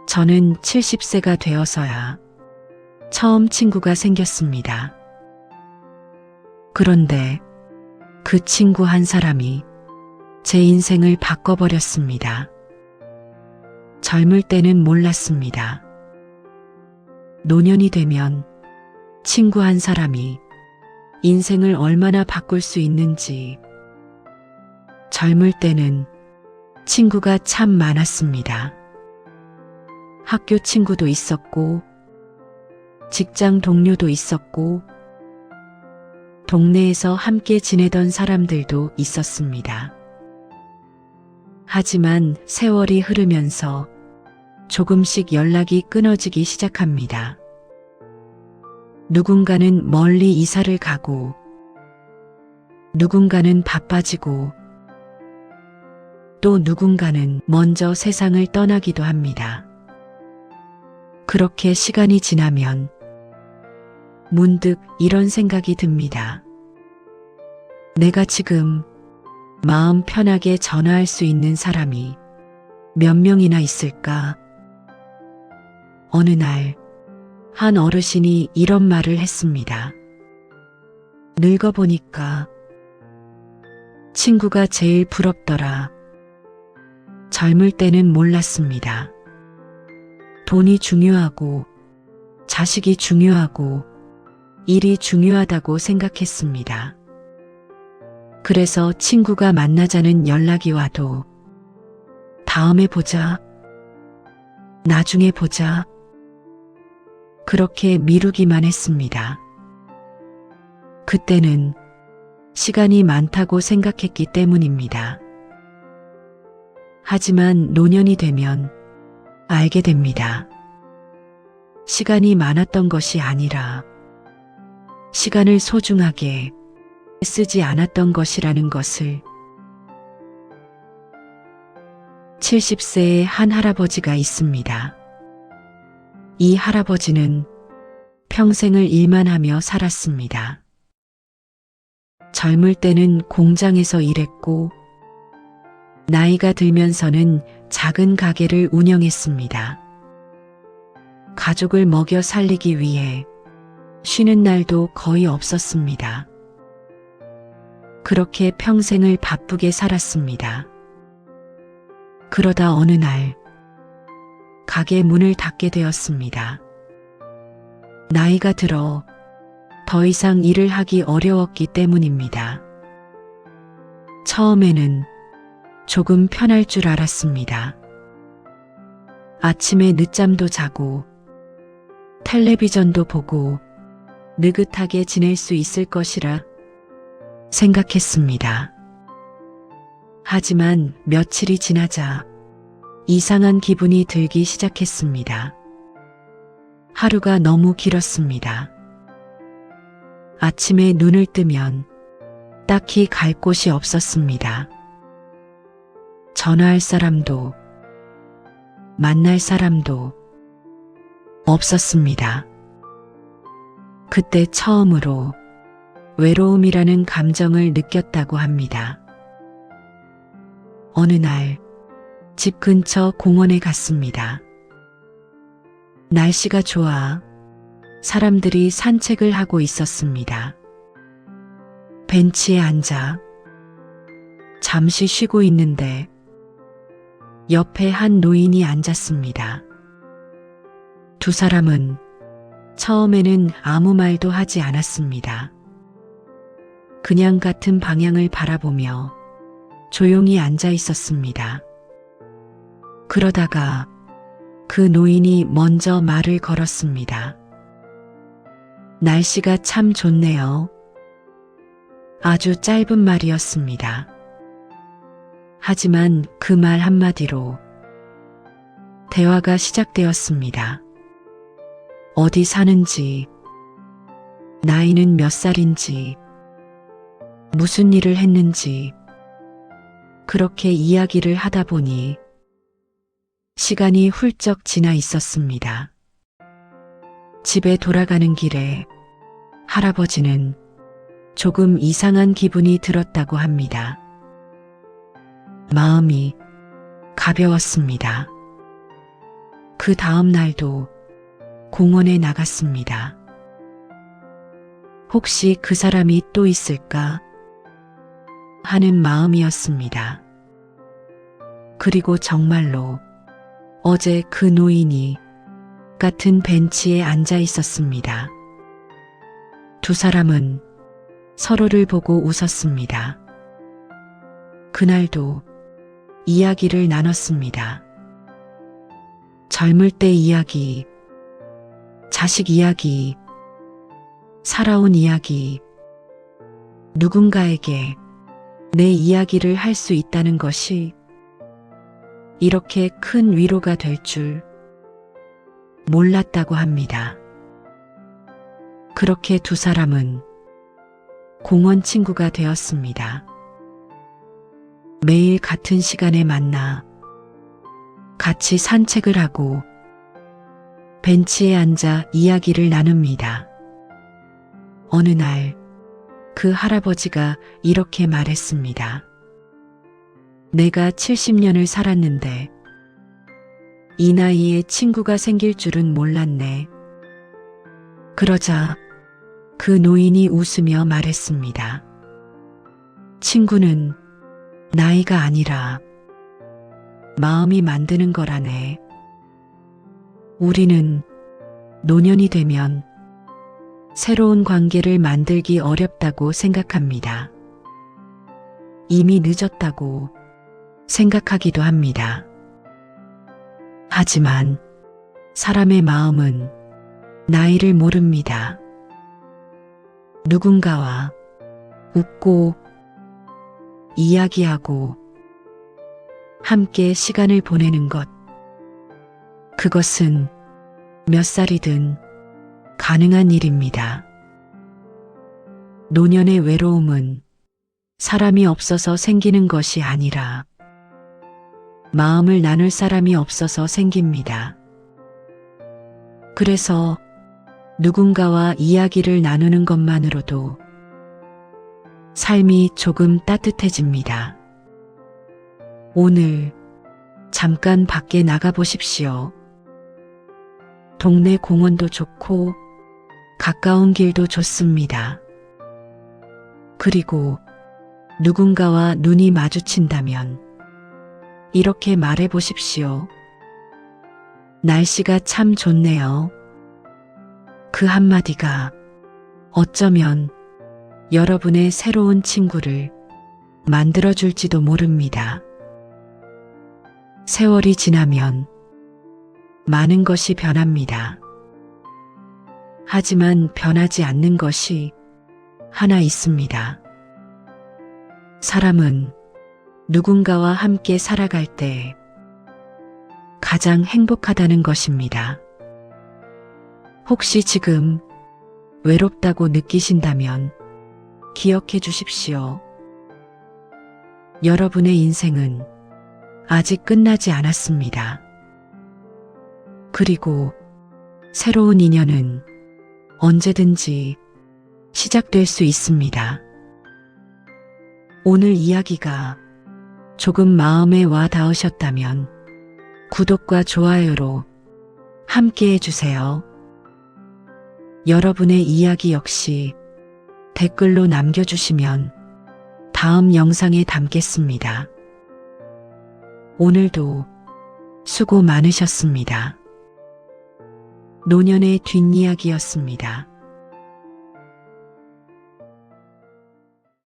저는 70세가 되어서야 처음 친구가 생겼습니다. 그런데 그 친구 한 사람이 제 인생을 바꿔버렸습니다. 젊을 때는 몰랐습니다. 노년이 되면 친구 한 사람이 인생을 얼마나 바꿀 수 있는지. 젊을 때는 친구가 참 많았습니다. 학교 친구도 있었고, 직장 동료도 있었고, 동네에서 함께 지내던 사람들도 있었습니다. 하지만 세월이 흐르면서 조금씩 연락이 끊어지기 시작합니다. 누군가는 멀리 이사를 가고, 누군가는 바빠지고, 또 누군가는 먼저 세상을 떠나기도 합니다. 그렇게 시간이 지나면 문득 이런 생각이 듭니다. 내가 지금 마음 편하게 전화할 수 있는 사람이 몇 명이나 있을까? 어느 날 한 어르신이 이런 말을 했습니다. 늙어보니까 친구가 제일 부럽더라. 젊을 때는 몰랐습니다. 돈이 중요하고 자식이 중요하고 일이 중요하다고 생각했습니다. 그래서 친구가 만나자는 연락이 와도 다음에 보자, 나중에 보자, 그렇게 미루기만 했습니다. 그때는 시간이 많다고 생각했기 때문입니다. 하지만 노년이 되면 알게 됩니다. 시간이 많았던 것이 아니라 시간을 소중하게 쓰지 않았던 것이라는 것을. 70세의 한 할아버지가 있습니다. 이 할아버지는 평생을 일만 하며 살았습니다. 젊을 때는 공장에서 일했고, 나이가 들면서는 작은 가게를 운영했습니다. 가족을 먹여 살리기 위해 쉬는 날도 거의 없었습니다. 그렇게 평생을 바쁘게 살았습니다. 그러다 어느 날 가게 문을 닫게 되었습니다. 나이가 들어 더 이상 일을 하기 어려웠기 때문입니다. 처음에는 조금 편할 줄 알았습니다. 아침에 늦잠도 자고 텔레비전도 보고 느긋하게 지낼 수 있을 것이라 생각했습니다. 하지만 며칠이 지나자 이상한 기분이 들기 시작했습니다. 하루가 너무 길었습니다. 아침에 눈을 뜨면 딱히 갈 곳이 없었습니다. 전화할 사람도 만날 사람도 없었습니다. 그때 처음으로 외로움이라는 감정을 느꼈다고 합니다. 어느 날 집 근처 공원에 갔습니다. 날씨가 좋아 사람들이 산책을 하고 있었습니다. 벤치에 앉아 잠시 쉬고 있는데 옆에 한 노인이 앉았습니다. 두 사람은 처음에는 아무 말도 하지 않았습니다. 그냥 같은 방향을 바라보며 조용히 앉아 있었습니다. 그러다가 그 노인이 먼저 말을 걸었습니다. 날씨가 참 좋네요. 아주 짧은 말이었습니다. 하지만 그 말 한마디로 대화가 시작되었습니다. 어디 사는지, 나이는 몇 살인지, 무슨 일을 했는지, 그렇게 이야기를 하다 보니 시간이 훌쩍 지나 있었습니다. 집에 돌아가는 길에 할아버지는 조금 이상한 기분이 들었다고 합니다. 마음이 가벼웠습니다. 그 다음 날도 공원에 나갔습니다. 혹시 그 사람이 또 있을까 하는 마음이었습니다. 그리고 정말로 어제 그 노인이 같은 벤치에 앉아 있었습니다. 두 사람은 서로를 보고 웃었습니다. 그날도 이야기를 나눴습니다. 젊을 때 이야기, 자식 이야기, 살아온 이야기, 누군가에게 내 이야기를 할 수 있다는 것이 이렇게 큰 위로가 될 줄 몰랐다고 합니다. 그렇게 두 사람은 공원 친구가 되었습니다. 매일 같은 시간에 만나 같이 산책을 하고 벤치에 앉아 이야기를 나눕니다. 어느 날 그 할아버지가 이렇게 말했습니다. 내가 70년을 살았는데 이 나이에 친구가 생길 줄은 몰랐네. 그러자 그 노인이 웃으며 말했습니다. 친구는 나이가 아니라 마음이 만드는 거라네. 우리는 노년이 되면 새로운 관계를 만들기 어렵다고 생각합니다. 이미 늦었다고 생각하기도 합니다. 하지만 사람의 마음은 나이를 모릅니다. 누군가와 웃고 이야기하고 함께 시간을 보내는 것, 그것은 몇 살이든 가능한 일입니다. 노년의 외로움은 사람이 없어서 생기는 것이 아니라 마음을 나눌 사람이 없어서 생깁니다. 그래서 누군가와 이야기를 나누는 것만으로도 삶이 조금 따뜻해집니다. 오늘 잠깐 밖에 나가 보십시오. 동네 공원도 좋고 가까운 길도 좋습니다. 그리고 누군가와 눈이 마주친다면 이렇게 말해 보십시오. 날씨가 참 좋네요. 그 한마디가 어쩌면 여러분의 새로운 친구를 만들어줄지도 모릅니다. 세월이 지나면 많은 것이 변합니다. 하지만 변하지 않는 것이 하나 있습니다. 사람은 누군가와 함께 살아갈 때 가장 행복하다는 것입니다. 혹시 지금 외롭다고 느끼신다면 기억해 주십시오. 여러분의 인생은 아직 끝나지 않았습니다. 그리고 새로운 인연은 언제든지 시작될 수 있습니다. 오늘 이야기가 조금 마음에 와 닿으셨다면 구독과 좋아요로 함께 해주세요. 여러분의 이야기 역시 댓글로 남겨주시면 다음 영상에 담겠습니다. 오늘도 수고 많으셨습니다. 노년의 뒷이야기였습니다.